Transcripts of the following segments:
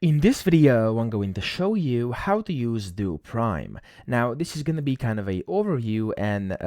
In this video, I'm going to show you how to use Do Prime. Now, this is going to be kind of a overview and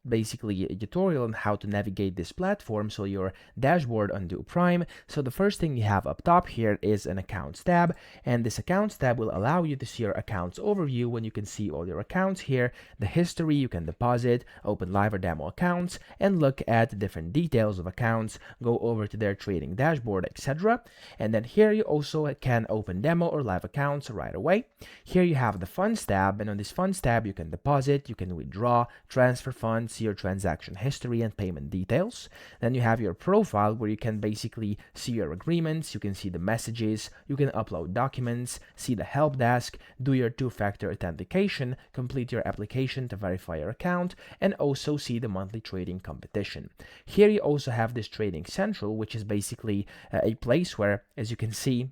basically a tutorial on how to navigate this platform, so your dashboard on Do Prime. So the first thing you have up top here is an Accounts tab, and this Accounts tab will allow you to see your accounts overview when you can see all your accounts here, the history, you can deposit, open live or demo accounts, and look at different details of accounts, go over to their trading dashboard, etc. And then here you also can open demo or live accounts right away. Here you have the Funds tab, and on this Funds tab you can deposit, you can withdraw, transfer funds, see your transaction history and payment details. Then you have your profile, where you can basically see your agreements, you can see the messages, you can upload documents, see the help desk, do your two-factor authentication, complete your application to verify your account, and also see the monthly trading competition. Here you also have this Trading Central, which is basically a place where, as you can see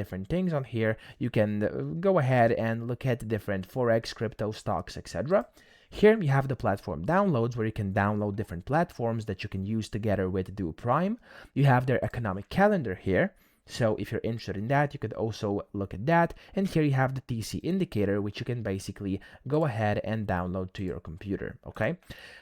different things on here. You can go ahead and look at different forex, crypto, stocks, etc. Here you have the platform downloads, where you can download different platforms that you can use together with Do Prime. You have their economic calendar here. So if you're interested in that, you could also look at that. And here you have the TC indicator, which you can basically go ahead and download to your computer. Okay.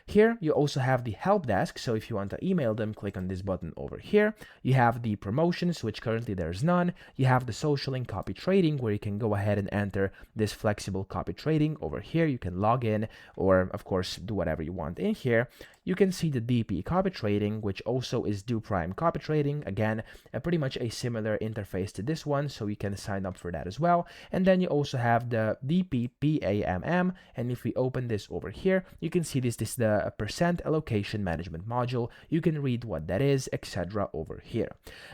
Here you also have the help desk. So if you want to email them, click on this button over here. You have the promotions, which currently there's none. You have the social and copy trading, where you can go ahead and enter this flexible copy trading over here. You can log in, or of course do whatever you want in here. You can see the DP copy trading, which also is Do Prime copy trading. Again, pretty much a similar interface to this one, so you can sign up for that as well. And then you also have the DP PAMM, and if we open this over here, you can see this is the percent allocation management module. You can read what that is, etc. over here.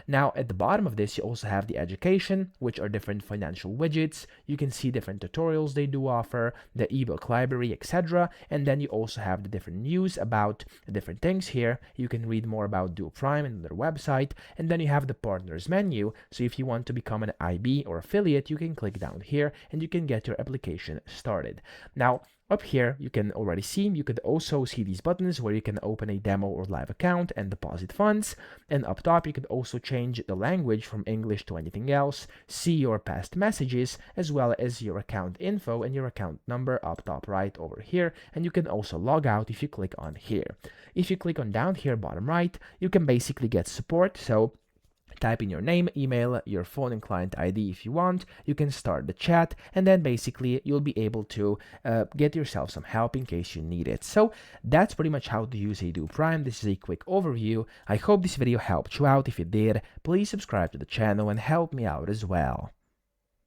Now at the bottom of this, you also have the education, which are different financial widgets. You can see different tutorials they do offer, the ebook library, etc. And then you also have the different news about different things here. You can read more about Do Prime and their website. And then you have the partners menu. So if you want to become an IB or affiliate, you can click down here and you can get your application started. Now up here, you can already see, you could also see these buttons where you can open a demo or live account and deposit funds. And up top, you could also change the language from English to anything else, see your past messages, as well as your account info and your account number up top right over here. And you can also log out if you click on here. If you click on down here, bottom right, you can basically get support. So type in your name, email, your phone, and client ID if you want. You can start the chat, and then basically you'll be able to get yourself some help in case you need it. So that's pretty much how to use a Do Prime. This is a quick overview. I hope this video helped you out. If it did, please subscribe to the channel and help me out as well.